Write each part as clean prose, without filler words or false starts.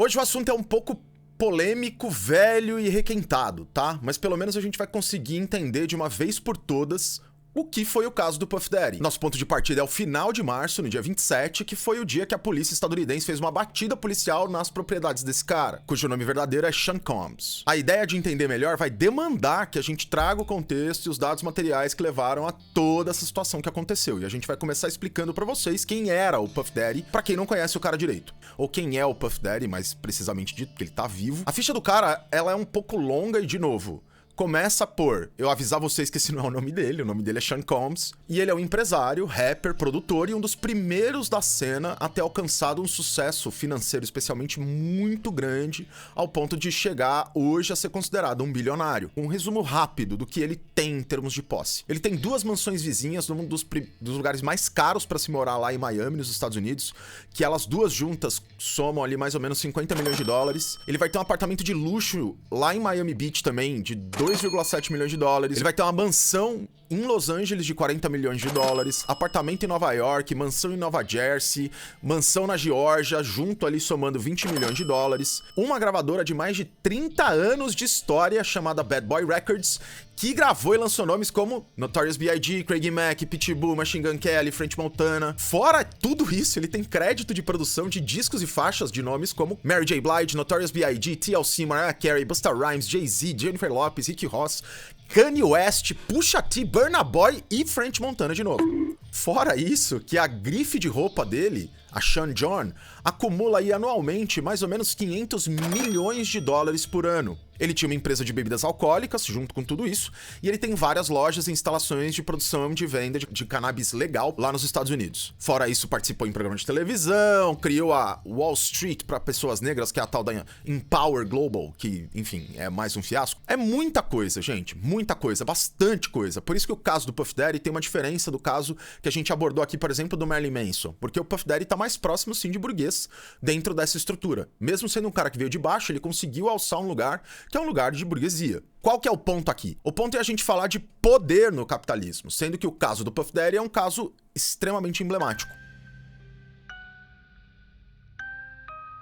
Hoje o assunto é um pouco polêmico, velho e requentado, tá? Mas pelo menos a gente vai conseguir entender de uma vez por todas o que foi o caso do Puff Daddy. Nosso ponto de partida é o final de março, no dia 27, que foi o dia que a polícia estadunidense fez uma batida policial nas propriedades desse cara, cujo nome verdadeiro é Sean Combs. A ideia de entender melhor vai demandar que a gente traga o contexto e os dados materiais que levaram a toda essa situação que aconteceu. E a gente vai começar explicando pra vocês quem era o Puff Daddy, pra quem não conhece o cara direito. Ou quem é o Puff Daddy, mais precisamente dito, porque ele tá vivo. A ficha do cara, ela é um pouco longa e, de novo, começa por eu avisar vocês que esse não é o nome dele é Sean Combs, e ele é um empresário, rapper, produtor e um dos primeiros da cena a ter alcançado um sucesso financeiro especialmente muito grande, ao ponto de chegar hoje a ser considerado um bilionário. Um resumo rápido do que ele tem em termos de posse. Ele tem 2 mansões vizinhas num dos lugares mais caros para se morar lá em Miami, nos Estados Unidos, que elas duas juntas somam ali mais ou menos 50 milhões de dólares. Ele vai ter um apartamento de luxo lá em Miami Beach também, de 2,7 milhões de dólares. Ele vai ter uma mansão em Los Angeles de 40 milhões de dólares, apartamento em Nova York, mansão em Nova Jersey, mansão na Geórgia, junto ali somando 20 milhões de dólares. Uma gravadora de mais de 30 anos de história chamada Bad Boy Records, que gravou e lançou nomes como Notorious B.I.G., Craig Mack, Pitbull, Machine Gun Kelly, French Montana. Fora tudo isso, ele tem crédito de produção de discos e faixas de nomes como Mary J. Blige, Notorious B.I.G., TLC, Mariah Carey, Busta Rhymes, Jay-Z, Jennifer Lopez, Rick Ross, Kanye West, Pusha T, Burna Boy e French Montana de novo. Fora isso, que a grife de roupa dele, a Sean John, acumula aí anualmente mais ou menos 500 milhões de dólares por ano. Ele tinha uma empresa de bebidas alcoólicas, junto com tudo isso, e ele tem várias lojas e instalações de produção e de venda de cannabis legal lá nos Estados Unidos. Fora isso, participou em programas de televisão, criou a Wall Street para pessoas negras, que é a tal da Empower Global, que, enfim, é mais um fiasco. É muita coisa, gente, muita coisa, bastante coisa. Por isso que o caso do Puff Daddy tem uma diferença do caso que a gente abordou aqui, por exemplo, do Marilyn Manson, porque o Puff Daddy tá mais próximo, sim, de burguês dentro dessa estrutura. Mesmo sendo um cara que veio de baixo, ele conseguiu alçar um lugar que é um lugar de burguesia. Qual que é o ponto aqui? O ponto é a gente falar de poder no capitalismo, sendo que o caso do Puff Daddy é um caso extremamente emblemático.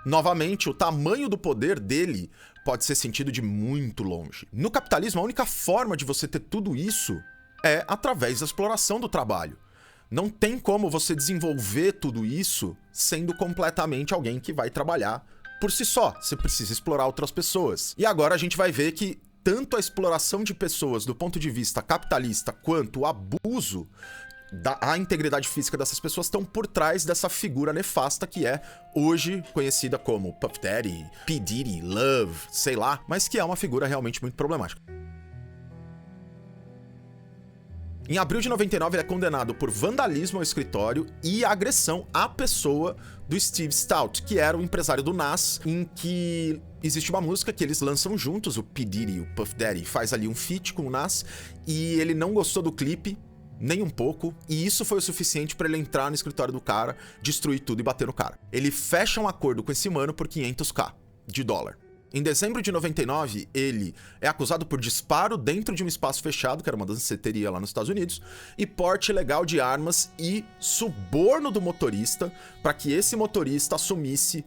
Novamente, o tamanho do poder dele pode ser sentido de muito longe. No capitalismo, a única forma de você ter tudo isso é através da exploração do trabalho. Não tem como você desenvolver tudo isso sendo completamente alguém que vai trabalhar por si só. Você precisa explorar outras pessoas. E agora a gente vai ver que tanto a exploração de pessoas do ponto de vista capitalista quanto o abuso da integridade física dessas pessoas estão por trás dessa figura nefasta que é hoje conhecida como Puff Daddy, P. Diddy, Love, sei lá, mas que é uma figura realmente muito problemática. Em abril de 99, ele é condenado por vandalismo ao escritório e agressão à pessoa do Steve Stout, que era o empresário do Nas, em que existe uma música que eles lançam juntos, o P. Diddy, o Puff Daddy, faz ali um feat com o Nas, e ele não gostou do clipe, nem um pouco, e isso foi o suficiente pra ele entrar no escritório do cara, destruir tudo e bater no cara. Ele fecha um acordo com esse mano por 500k de dólar. Em dezembro de 99, ele é acusado por disparo dentro de um espaço fechado, que era uma danceteria lá nos Estados Unidos, e porte ilegal de armas e suborno do motorista para que esse motorista assumisse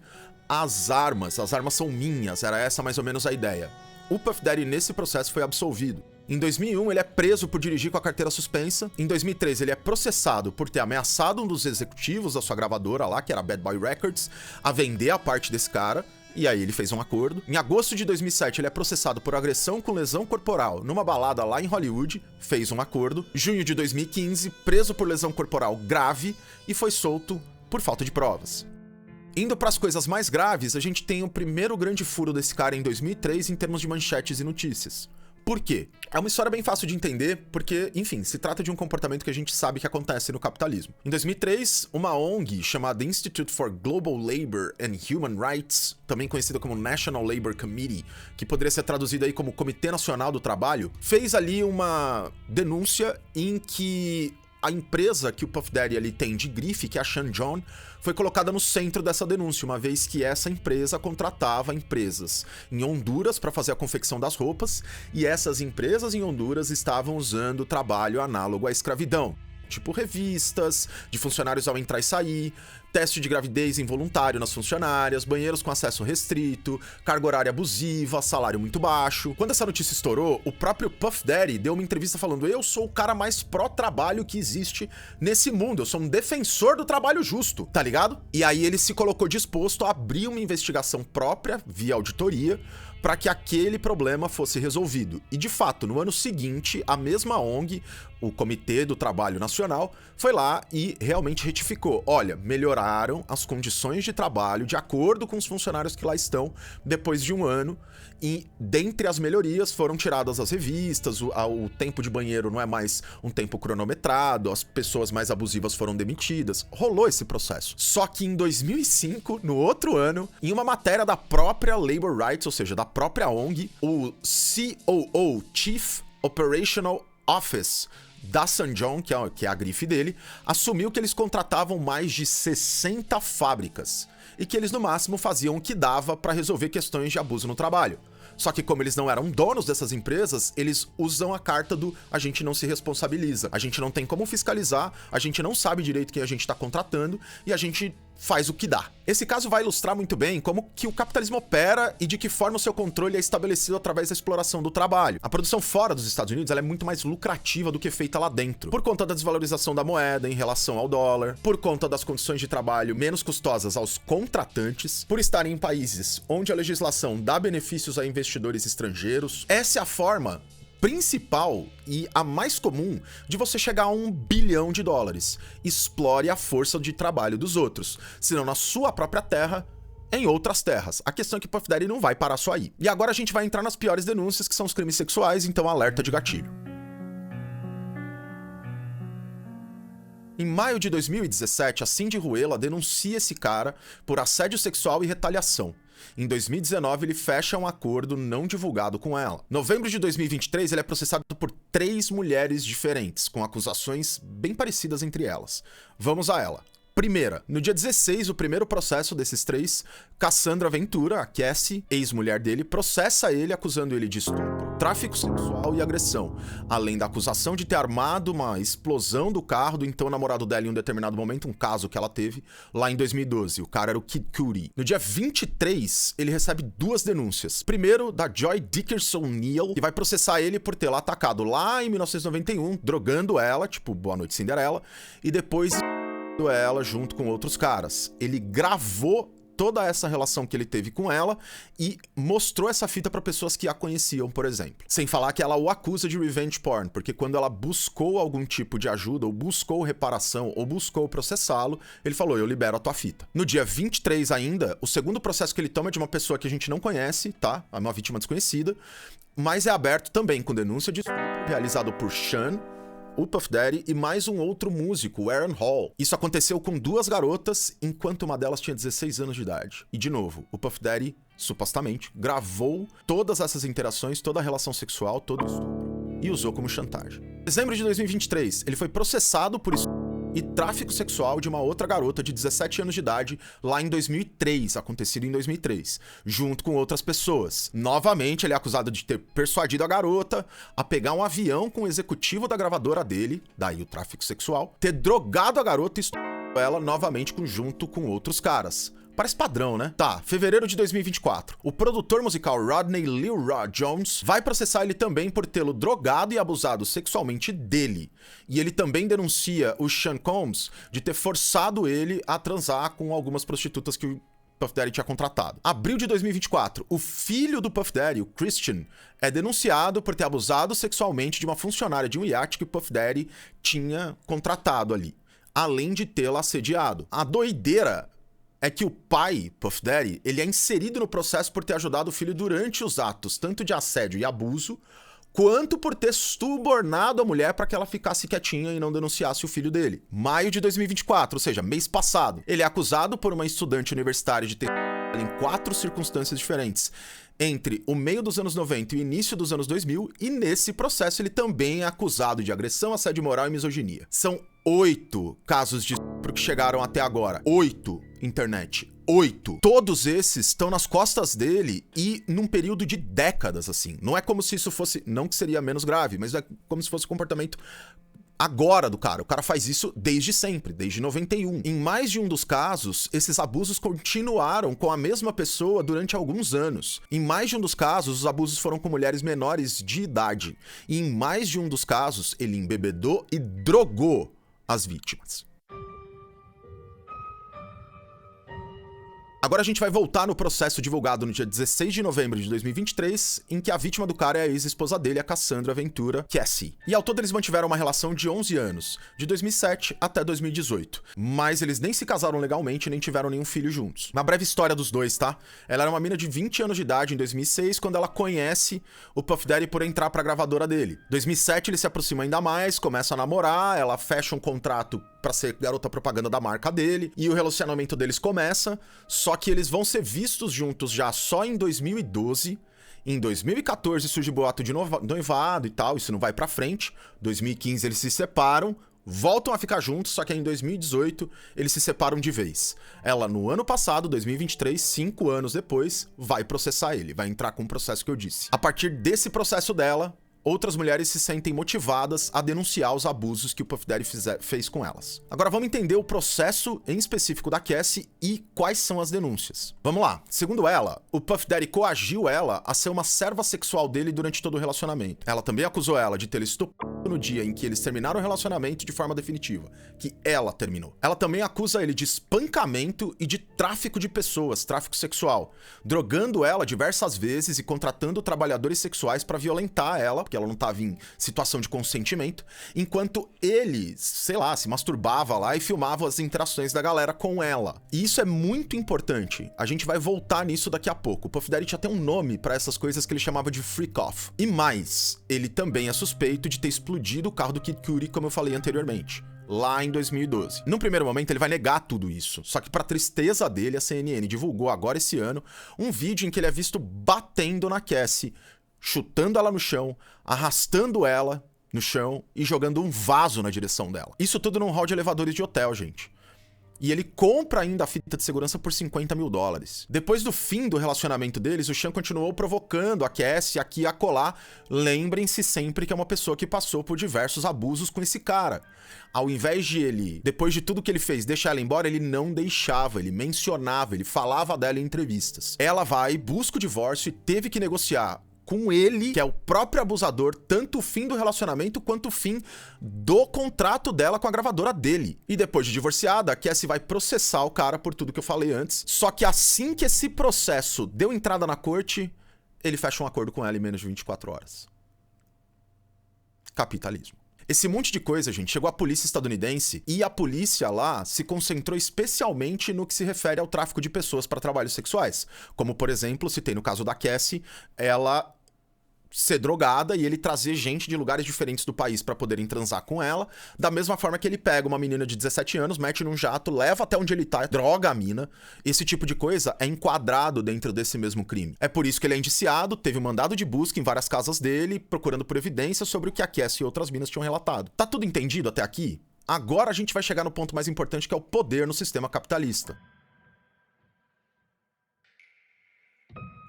as armas. As armas são minhas, era essa mais ou menos a ideia. O Puff Daddy nesse processo foi absolvido. Em 2001, ele é preso por dirigir com a carteira suspensa. Em 2013, ele é processado por ter ameaçado um dos executivos da sua gravadora lá, que era a Bad Boy Records, a vender a parte desse cara. E aí ele fez um acordo. Em agosto de 2007, ele é processado por agressão com lesão corporal numa balada lá em Hollywood, fez um acordo. Junho de 2015, preso por lesão corporal grave e foi solto por falta de provas. Indo para as coisas mais graves, a gente tem o primeiro grande furo desse cara em 2003 em termos de manchetes e notícias. Por quê? É uma história bem fácil de entender, porque, enfim, se trata de um comportamento que a gente sabe que acontece no capitalismo. Em 2003, uma ONG chamada Institute for Global Labor and Human Rights, também conhecida como National Labor Committee, que poderia ser traduzida aí como Comitê Nacional do Trabalho, fez ali uma denúncia em que a empresa que o Puff Daddy ali tem de grife, que é a Sean John, foi colocada no centro dessa denúncia, uma vez que essa empresa contratava empresas em Honduras para fazer a confecção das roupas, e essas empresas em Honduras estavam usando trabalho análogo à escravidão. Tipo revistas, de funcionários ao entrar e sair, teste de gravidez involuntário nas funcionárias, banheiros com acesso restrito, carga horária abusiva, salário muito baixo. Quando essa notícia estourou, o próprio Puff Daddy deu uma entrevista falando: eu sou o cara mais pró-trabalho que existe nesse mundo, eu sou um defensor do trabalho justo, tá ligado? E aí ele se colocou disposto a abrir uma investigação própria, via auditoria, para que aquele problema fosse resolvido. E de fato, no ano seguinte, a mesma ONG, o Comitê do Trabalho Nacional, foi lá e realmente retificou. Olha, melhoraram as condições de trabalho de acordo com os funcionários que lá estão depois de um ano. E dentre as melhorias foram tiradas as revistas, o tempo de banheiro não é mais um tempo cronometrado, as pessoas mais abusivas foram demitidas. Rolou esse processo. Só que em 2005, no outro ano, em uma matéria da própria Labor Rights, ou seja, da própria ONG, o COO, Chief Operational Office, da St. John, que é a grife dele, assumiu que eles contratavam mais de 60 fábricas e que eles no máximo faziam o que dava para resolver questões de abuso no trabalho. Só que como eles não eram donos dessas empresas, eles usam a carta do a gente não se responsabiliza, a gente não tem como fiscalizar, a gente não sabe direito quem a gente está contratando e a gente faz o que dá. Esse caso vai ilustrar muito bem como que o capitalismo opera e de que forma o seu controle é estabelecido através da exploração do trabalho. A produção fora dos Estados Unidos ela é muito mais lucrativa do que feita lá dentro, por conta da desvalorização da moeda em relação ao dólar, por conta das condições de trabalho menos custosas aos contratantes, por estarem em países onde a legislação dá benefícios a investidores estrangeiros. Essa é a forma principal e a mais comum de você chegar a $1 bilhão. Explore a força de trabalho dos outros, senão na sua própria terra, em outras terras. A questão é que Puff Daddy não vai parar só aí. E agora a gente vai entrar nas piores denúncias, que são os crimes sexuais, então alerta de gatilho. Em maio de 2017, a Cindy Ruela denuncia esse cara por assédio sexual e retaliação. Em 2019, ele fecha um acordo não divulgado com ela. Em novembro de 2023, ele é processado por 3 mulheres diferentes, com acusações bem parecidas entre elas. Vamos a ela. Primeira, no dia 16, o primeiro processo desses 3, Cassandra Ventura, a Cassie, ex-mulher dele, processa ele acusando ele de estupro, tráfico sexual e agressão, além da acusação de ter armado uma explosão do carro do então namorado dela em um determinado momento, um caso que ela teve lá em 2012. O cara era o Kid Cudi. No dia 23, ele recebe 2 denúncias. Primeiro, da Joy Dickerson Neal, que vai processar ele por ter lá atacado lá em 1991, drogando ela, tipo Boa Noite Cinderela, e depois ela junto com outros caras. Ele gravou toda essa relação que ele teve com ela e mostrou essa fita para pessoas que a conheciam, por exemplo. Sem falar que ela o acusa de revenge porn, porque quando ela buscou algum tipo de ajuda, ou buscou reparação, ou buscou processá-lo, ele falou: eu libero a tua fita. No dia 23 ainda, o segundo processo que ele toma é de uma pessoa que a gente não conhece, tá? É uma vítima desconhecida, mas é aberto também com denúncia de estupro realizado por Sean, o Puff Daddy e mais um outro músico, o Aaron Hall. Isso aconteceu com 2 garotas, enquanto uma delas tinha 16 anos de idade. E de novo, o Puff Daddy, supostamente, gravou todas essas interações, toda a relação sexual, todo o estupro, e usou como chantagem. Em dezembro de 2023, ele foi processado por estupro e tráfico sexual de uma outra garota de 17 anos de idade lá em 2003, acontecido em 2003, junto com outras pessoas. Novamente, ele é acusado de ter persuadido a garota a pegar um avião com o executivo da gravadora dele, daí o tráfico sexual, ter drogado a garota e estuprado ela novamente junto com outros caras. Parece padrão, né? Tá, fevereiro de 2024. O produtor musical Rodney Leroy Jones vai processar ele também por tê-lo drogado e abusado sexualmente dele. E ele também denuncia o Sean Combs de ter forçado ele a transar com algumas prostitutas que o Puff Daddy tinha contratado. Abril de 2024, o filho do Puff Daddy, o Christian, é denunciado por ter abusado sexualmente de uma funcionária de um iate que o Puff Daddy tinha contratado ali, além de tê-la assediado. A doideira é que o pai, Puff Daddy, ele é inserido no processo por ter ajudado o filho durante os atos, tanto de assédio e abuso, quanto por ter subornado a mulher para que ela ficasse quietinha e não denunciasse o filho dele. Maio de 2024, ou seja, mês passado, ele é acusado por uma estudante universitária de ter em 4 circunstâncias diferentes, entre o meio dos anos 90 e o início dos anos 2000, e nesse processo ele também é acusado de agressão, assédio moral e misoginia. São 8 casos de estupro que chegaram até agora. 8, internet. 8. Todos esses estão nas costas dele e num período de décadas, assim. Não é como se isso fosse... Não que seria menos grave, mas é como se fosse um comportamento agora do cara. O cara faz isso desde sempre, desde 91. Em mais de um dos casos, esses abusos continuaram com a mesma pessoa durante alguns anos. Em mais de um dos casos, os abusos foram com mulheres menores de idade. E em mais de um dos casos, ele embebedou e drogou as vítimas. Agora a gente vai voltar no processo divulgado no dia 16 de novembro de 2023, em que a vítima do cara é a ex-esposa dele, a Cassandra Ventura Cassie. E ao todo eles mantiveram uma relação de 11 anos, de 2007 até 2018. Mas eles nem se casaram legalmente, nem tiveram nenhum filho juntos. Uma breve história dos dois, tá? Ela era uma mina de 20 anos de idade em 2006, quando ela conhece o Puff Daddy por entrar pra gravadora dele. Em 2007 ele se aproxima ainda mais, começa a namorar, ela fecha um contrato pra ser garota propaganda da marca dele, e o relacionamento deles começa, só que eles vão ser vistos juntos já só em 2012. Em 2014 surge boato de noivado e tal, isso não vai pra frente. 2015 eles se separam, voltam a ficar juntos, só que aí em 2018 eles se separam de vez. Ela, no ano passado, 2023, 5 anos depois, vai processar ele, vai entrar com o processo que eu disse. A partir desse processo dela, outras mulheres se sentem motivadas a denunciar os abusos que o Puff Daddy fez com elas. Agora vamos entender o processo em específico da Cassie e quais são as denúncias. Vamos lá. Segundo ela, o Puff Daddy coagiu ela a ser uma serva sexual dele durante todo o relacionamento. Ela também acusou ela de ter estuprado no dia em que eles terminaram o relacionamento de forma definitiva, que ela terminou. Ela também acusa ele de espancamento e de tráfico de pessoas, tráfico sexual, drogando ela diversas vezes e contratando trabalhadores sexuais para violentar ela, porque ela não estava em situação de consentimento, enquanto ele, sei lá, se masturbava lá e filmava as interações da galera com ela. E isso é muito importante. A gente vai voltar nisso daqui a pouco. O Puff Daddy tinha até um nome para essas coisas que ele chamava de freak off. E mais, ele também é suspeito de ter explodido o carro do Kid Cudi, como eu falei anteriormente, lá em 2012. Num primeiro momento ele vai negar tudo isso, só que pra tristeza dele, a CNN divulgou agora esse ano um vídeo em que ele é visto batendo na Cassie, chutando ela no chão, arrastando ela no chão e jogando um vaso na direção dela. Isso tudo num hall de elevadores de hotel, gente. E ele compra ainda a fita de segurança por $50 mil. Depois do fim do relacionamento deles, o Sean continuou provocando a Cassie aqui e acolá. Lembrem-se sempre que é uma pessoa que passou por diversos abusos com esse cara. Ao invés de ele, depois de tudo que ele fez, deixar ela embora, ele não deixava, ele mencionava, ele falava dela em entrevistas. Ela vai, busca o divórcio e teve que negociar com ele, que é o próprio abusador, tanto o fim do relacionamento quanto o fim do contrato dela com a gravadora dele. E depois de divorciada, a Cassie vai processar o cara por tudo que eu falei antes. Só que assim que esse processo deu entrada na corte, ele fecha um acordo com ela em menos de 24 horas. Capitalismo. Esse monte de coisa, gente, chegou à polícia estadunidense e a polícia lá se concentrou especialmente no que se refere ao tráfico de pessoas para trabalhos sexuais. Como, por exemplo, citei no caso da Cassie, ela ser drogada e ele trazer gente de lugares diferentes do país para poderem transar com ela, da mesma forma que ele pega uma menina de 17 anos, mete num jato, leva até onde ele tá, droga a mina. Esse tipo de coisa é enquadrado dentro desse mesmo crime. É por isso que ele é indiciado, teve um mandado de busca em várias casas dele, procurando por evidências sobre o que a Cassie e outras minas tinham relatado. Tá tudo entendido até aqui? Agora a gente vai chegar no ponto mais importante, que é o poder no sistema capitalista.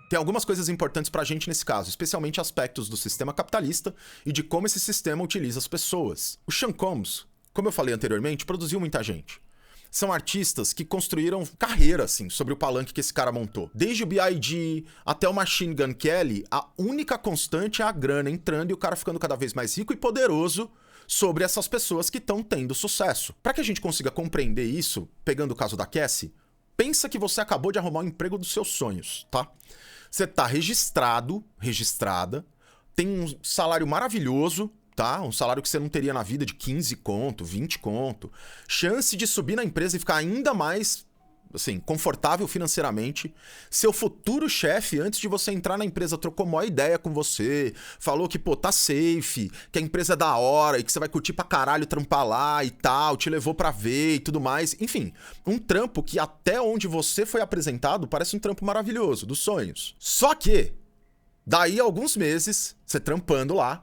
Tem algumas coisas importantes pra gente nesse caso, especialmente aspectos do sistema capitalista e de como esse sistema utiliza as pessoas. O Sean Combs, como eu falei anteriormente, produziu muita gente. São artistas que construíram carreira, assim, sobre o palanque que esse cara montou. Desde o B.I.G. até o Machine Gun Kelly, a única constante é a grana entrando e o cara ficando cada vez mais rico e poderoso sobre essas pessoas que estão tendo sucesso. Pra que a gente consiga compreender isso, pegando o caso da Cassie, pensa que você acabou de arrumar o emprego dos seus sonhos, tá? Você tá registrada, tem um salário maravilhoso, tá? Um salário que você não teria na vida de 15 conto, 20 conto. Chance de subir na empresa e ficar ainda mais, assim, confortável financeiramente. Seu futuro chefe, antes de você entrar na empresa, trocou maior ideia com você, falou que, pô, tá safe, que a empresa é da hora e que você vai curtir pra caralho trampar lá e tal, te levou pra ver e tudo mais. Enfim, um trampo que até onde você foi apresentado parece um trampo maravilhoso, dos sonhos. Só que, daí a alguns meses, você trampando lá,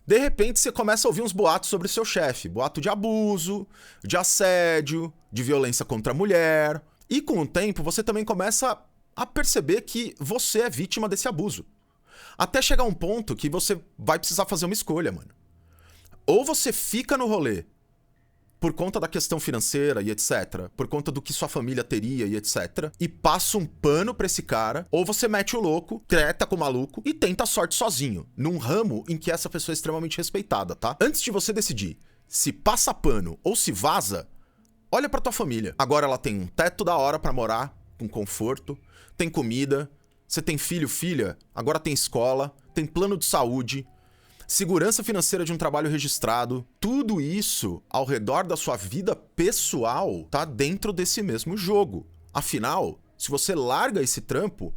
de repente você começa a ouvir uns boatos sobre o seu chefe. Boato de abuso, de assédio, de violência contra a mulher. E com o tempo, você também começa a perceber que você é vítima desse abuso. Até chegar um ponto que você vai precisar fazer uma escolha, mano. Ou você fica no rolê por conta da questão financeira e etc, por conta do que sua família teria e etc, e passa um pano pra esse cara, ou você mete o louco, treta com o maluco e tenta a sorte sozinho, num ramo em que essa pessoa é extremamente respeitada, tá? Antes de você decidir se passa pano ou se vaza, olha pra tua família. Agora ela tem um teto da hora pra morar, com conforto, tem comida, você tem filho, filha, agora tem escola, tem plano de saúde, segurança financeira de um trabalho registrado, tudo isso ao redor da sua vida pessoal tá dentro desse mesmo jogo. Afinal, se você larga esse trampo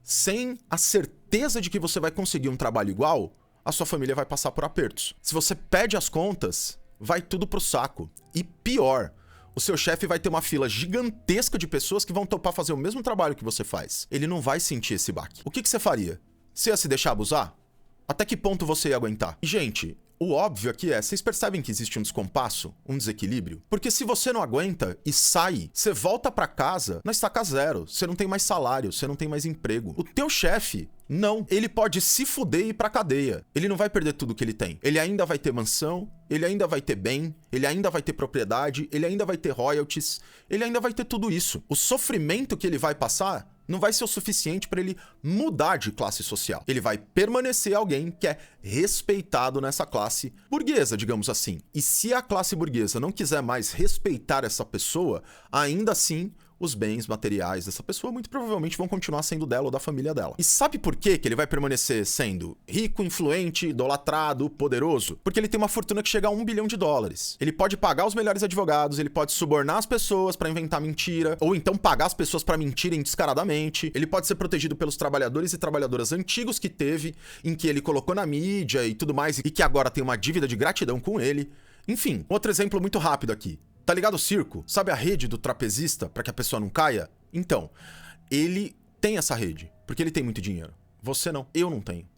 sem a certeza de que você vai conseguir um trabalho igual, a sua família vai passar por apertos. Se você pede as contas, vai tudo pro saco. E pior, o seu chefe vai ter uma fila gigantesca de pessoas que vão topar fazer o mesmo trabalho que você faz. Ele não vai sentir esse baque. O que você faria? Você ia se deixar abusar? Até que ponto você ia aguentar? E, gente, o óbvio aqui é, vocês percebem que existe um descompasso, um desequilíbrio? Porque se você não aguenta e sai, você volta pra casa na estaca zero, você não tem mais salário, você não tem mais emprego. O teu chefe, não. Ele pode se fuder e ir pra cadeia. Ele não vai perder tudo que ele tem. Ele ainda vai ter mansão, ele ainda vai ter bem, ele ainda vai ter propriedade, ele ainda vai ter royalties, ele ainda vai ter tudo isso. O sofrimento que ele vai passar não vai ser o suficiente para ele mudar de classe social. Ele vai permanecer alguém que é respeitado nessa classe burguesa, digamos assim. E se a classe burguesa não quiser mais respeitar essa pessoa, ainda assim, os bens materiais dessa pessoa muito provavelmente vão continuar sendo dela ou da família dela. E sabe por que ele vai permanecer sendo rico, influente, idolatrado, poderoso? Porque ele tem uma fortuna que chega a $1 bilhão. Ele pode pagar os melhores advogados, ele pode subornar as pessoas pra inventar mentira, ou então pagar as pessoas pra mentirem descaradamente. Ele pode ser protegido pelos trabalhadores e trabalhadoras antigos que teve, em que ele colocou na mídia e tudo mais, e que agora tem uma dívida de gratidão com ele. Enfim, outro exemplo muito rápido aqui. Tá ligado o circo? Sabe a rede do trapezista pra que a pessoa não caia? Então, ele tem essa rede, porque ele tem muito dinheiro. Você não. Eu não tenho.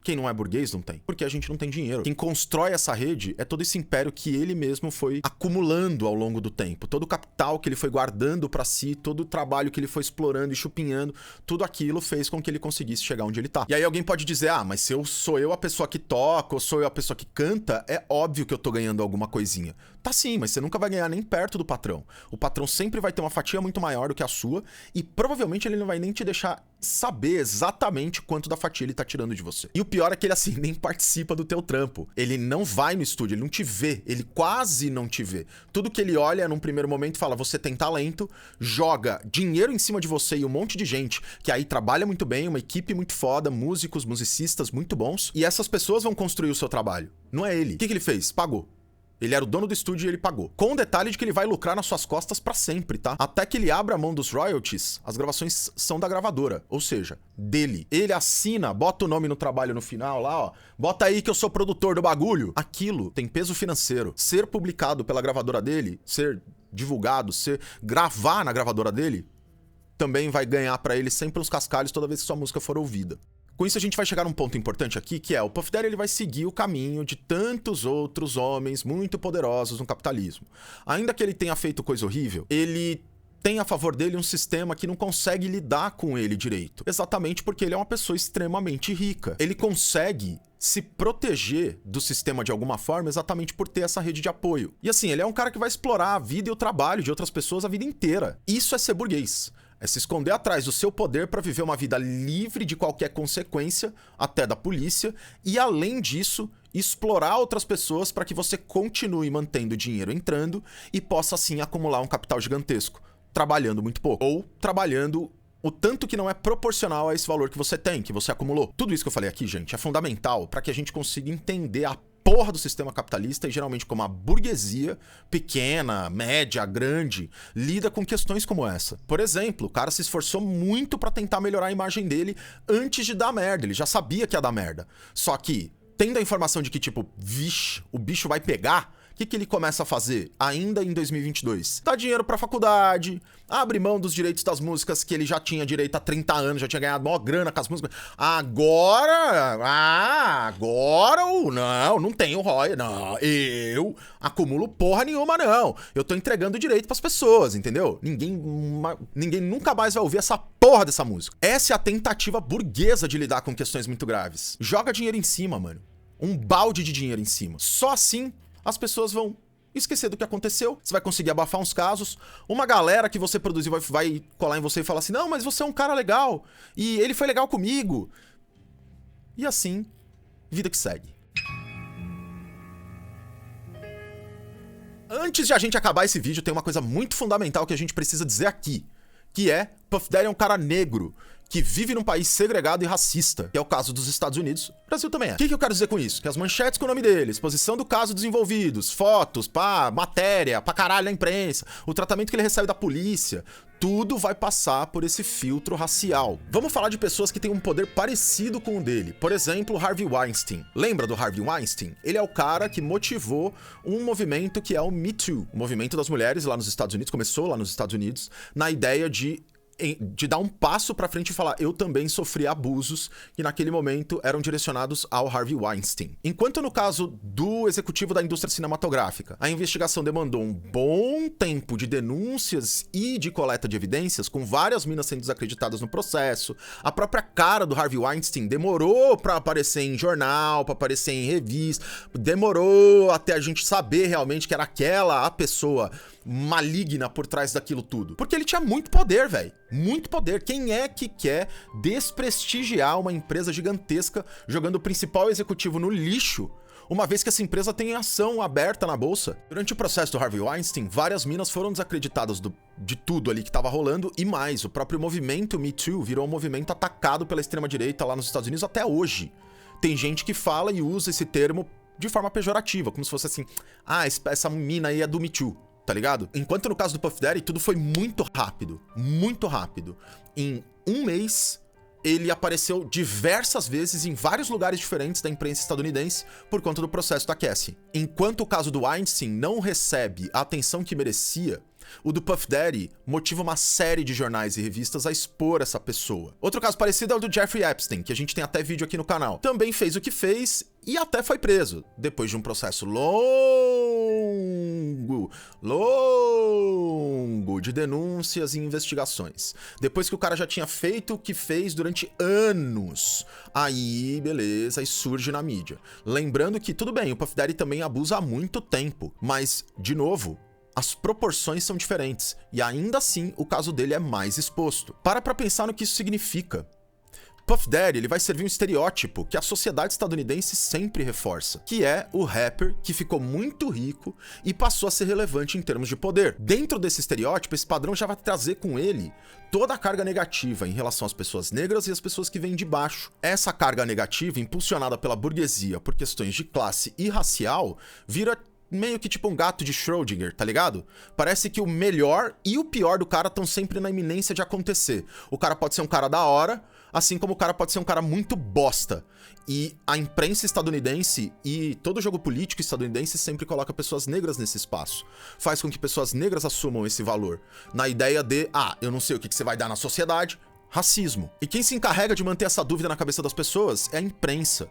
Quem não é burguês não tem. Porque a gente não tem dinheiro. Quem constrói essa rede é todo esse império que ele mesmo foi acumulando ao longo do tempo. Todo o capital que ele foi guardando pra si, todo o trabalho que ele foi explorando e chupinhando, tudo aquilo fez com que ele conseguisse chegar onde ele tá. E aí alguém pode dizer, ah, mas se eu sou eu a pessoa que toca, ou sou eu a pessoa que canta, é óbvio que eu tô ganhando alguma coisinha. Tá sim, mas você nunca vai ganhar nem perto do patrão. O patrão sempre vai ter uma fatia muito maior do que a sua e provavelmente ele não vai nem te deixar saber exatamente quanto da fatia ele tá tirando de você. E o pior é que ele, assim, nem participa do teu trampo. Ele não vai no estúdio, ele não te vê, ele quase não te vê. Tudo que ele olha num primeiro momento fala, você tem talento, joga dinheiro em cima de você e um monte de gente que aí trabalha muito bem, uma equipe muito foda, músicos, musicistas muito bons, e essas pessoas vão construir o seu trabalho. Não é ele. O que ele fez? Pagou. Ele era o dono do estúdio e ele pagou. Com o detalhe de que ele vai lucrar nas suas costas pra sempre, tá? Até que ele abra a mão dos royalties, as gravações são da gravadora, ou seja, dele. Ele assina, bota o nome no trabalho no final lá, ó. Bota aí que eu sou produtor do bagulho. Aquilo tem peso financeiro. Ser publicado pela gravadora dele, ser divulgado, gravar na gravadora dele, também vai ganhar pra ele sempre uns cascalhos toda vez que sua música for ouvida. Com isso a gente vai chegar num ponto importante aqui, que é o Puff Daddy ele vai seguir o caminho de tantos outros homens muito poderosos no capitalismo. Ainda que ele tenha feito coisa horrível, ele tem a favor dele um sistema que não consegue lidar com ele direito. Exatamente porque ele é uma pessoa extremamente rica. Ele consegue se proteger do sistema de alguma forma exatamente por ter essa rede de apoio. E assim, ele é um cara que vai explorar a vida e o trabalho de outras pessoas a vida inteira. Isso é ser burguês. É se esconder atrás do seu poder para viver uma vida livre de qualquer consequência, até da polícia, e além disso, explorar outras pessoas para que você continue mantendo dinheiro entrando e possa assim acumular um capital gigantesco, trabalhando muito pouco, ou trabalhando o tanto que não é proporcional a esse valor que você tem, que você acumulou. Tudo isso que eu falei aqui, gente, é fundamental para que a gente consiga entender a porra do sistema capitalista e geralmente como a burguesia, pequena, média, grande, lida com questões como essa. Por exemplo, o cara se esforçou muito pra tentar melhorar a imagem dele antes de dar merda, ele já sabia que ia dar merda. Só que, tendo a informação de que, tipo, vixe, o bicho vai pegar, o que ele começa a fazer ainda em 2022? Dá dinheiro pra faculdade, abre mão dos direitos das músicas que ele já tinha direito há 30 anos, já tinha ganhado maior grana com as músicas. Agora, não tenho royalties, não, eu acumulo porra nenhuma, não. Eu tô entregando direito pras pessoas, entendeu? Ninguém nunca mais vai ouvir essa porra dessa música. Essa é a tentativa burguesa de lidar com questões muito graves. Joga dinheiro em cima, mano. um balde de dinheiro em cima. Só assim as pessoas vão esquecer do que aconteceu, você vai conseguir abafar uns casos, uma galera que você produziu vai colar em você e falar assim, não, mas você é um cara legal, e ele foi legal comigo. E assim, vida que segue. Antes de a gente acabar esse vídeo, tem uma coisa muito fundamental que a gente precisa dizer aqui, que é, Puff Daddy é um cara negro, que vive num país segregado e racista, que é o caso dos Estados Unidos. O Brasil também é. O que eu quero dizer com isso? Que as manchetes com o nome dele, exposição do caso dos envolvidos, fotos, pá, matéria, pra caralho na imprensa, o tratamento que ele recebe da polícia, tudo vai passar por esse filtro racial. Vamos falar de pessoas que têm um poder parecido com o dele. Por exemplo, Harvey Weinstein. Lembra do Harvey Weinstein? Ele é o cara que motivou um movimento que é o Me Too. O movimento das mulheres lá nos Estados Unidos, começou lá nos Estados Unidos, na ideia de dar um passo pra frente e falar, eu também sofri abusos que naquele momento eram direcionados ao Harvey Weinstein. Enquanto no caso do executivo da indústria cinematográfica, a investigação demandou um bom tempo de denúncias e de coleta de evidências, com várias minas sendo desacreditadas no processo, a própria cara do Harvey Weinstein demorou pra aparecer em jornal, pra aparecer em revista, demorou até a gente saber realmente que era aquela a pessoa maligna por trás daquilo tudo. Porque ele tinha muito poder, velho. Muito poder. Quem é que quer desprestigiar uma empresa gigantesca jogando o principal executivo no lixo, uma vez que essa empresa tem ação aberta na bolsa? Durante o processo do Harvey Weinstein, várias minas foram desacreditadas de tudo ali que tava rolando, e mais, o próprio movimento Me Too virou um movimento atacado pela extrema-direita lá nos Estados Unidos até hoje. Tem gente que fala e usa esse termo de forma pejorativa, como se fosse assim, ah, essa mina aí é do Me Too. Tá ligado? Enquanto no caso do Puff Daddy, tudo foi muito rápido. Muito rápido. Em um mês, ele apareceu diversas vezes em vários lugares diferentes da imprensa estadunidense por conta do processo da Cassie. Enquanto o caso do Weinstein não recebe a atenção que merecia, o do Puff Daddy motiva uma série de jornais e revistas a expor essa pessoa. Outro caso parecido é o do Jeffrey Epstein, que a gente tem até vídeo aqui no canal. Também fez o que fez e até foi preso, depois de um processo longo de denúncias e investigações. Depois que o cara já tinha feito o que fez durante anos, aí, beleza, aí surge na mídia. Lembrando que, tudo bem, o Puff Daddy também abusa há muito tempo, mas, de novo, as proporções são diferentes, e ainda assim o caso dele é mais exposto. Para pra pensar no que isso significa. Puff Daddy, ele vai servir um estereótipo que a sociedade estadunidense sempre reforça, que é o rapper que ficou muito rico e passou a ser relevante em termos de poder. Dentro desse estereótipo, esse padrão já vai trazer com ele toda a carga negativa em relação às pessoas negras e às pessoas que vêm de baixo. Essa carga negativa, impulsionada pela burguesia por questões de classe e racial, vira meio que tipo um gato de Schrödinger, tá ligado? Parece que o melhor e o pior do cara estão sempre na iminência de acontecer. O cara pode ser um cara da hora, assim como o cara pode ser um cara muito bosta. E a imprensa estadunidense e todo o jogo político estadunidense sempre coloca pessoas negras nesse espaço. Faz com que pessoas negras assumam esse valor. Na ideia de, eu não sei o que você vai dar na sociedade, racismo. E quem se encarrega de manter essa dúvida na cabeça das pessoas é a imprensa.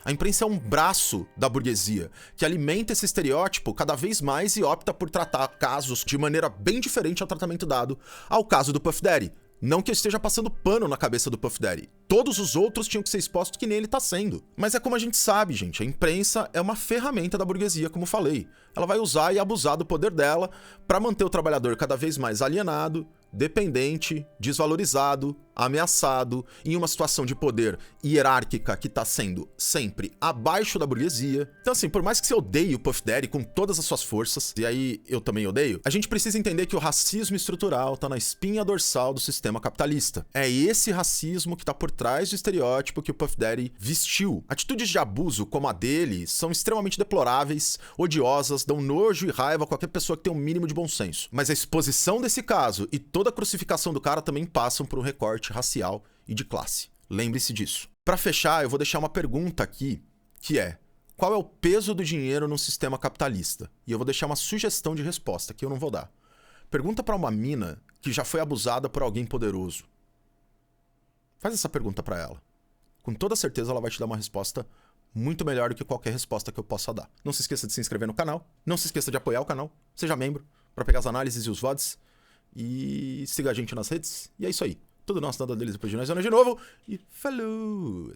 A imprensa é um braço da burguesia, que alimenta esse estereótipo cada vez mais e opta por tratar casos de maneira bem diferente ao tratamento dado ao caso do Puff Daddy. Não que eu esteja passando pano na cabeça do Puff Daddy. Todos os outros tinham que ser expostos que nem ele tá sendo. Mas é como a gente sabe, gente, a imprensa é uma ferramenta da burguesia, como falei. Ela vai usar e abusar do poder dela para manter o trabalhador cada vez mais alienado, dependente, desvalorizado, ameaçado, em uma situação de poder hierárquica que tá sendo sempre abaixo da burguesia. Então assim, por mais que você odeie o Puff Daddy com todas as suas forças, e aí eu também odeio, a gente precisa entender que o racismo estrutural tá na espinha dorsal do sistema capitalista. É esse racismo que tá por trás do estereótipo que o Puff Daddy vestiu. Atitudes de abuso como a dele são extremamente deploráveis, odiosas, dão nojo e raiva a qualquer pessoa que tem um mínimo de bom senso. Mas a exposição desse caso e toda a crucificação do cara também passam por um recorte racial e de classe. Lembre-se disso. Para fechar, eu vou deixar uma pergunta aqui, que é: qual é o peso do dinheiro num sistema capitalista? E eu vou deixar uma sugestão de resposta, que eu não vou dar. Pergunta para uma mina que já foi abusada por alguém poderoso. Faz essa pergunta para ela. Com toda certeza ela vai te dar uma resposta muito melhor do que qualquer resposta que eu possa dar. Não se esqueça de se inscrever no canal, não se esqueça de apoiar o canal, seja membro para pegar as análises e os VODs. E siga a gente nas redes. E é isso aí. Tudo nosso, nada deles, depois de nós. De novo. E falou!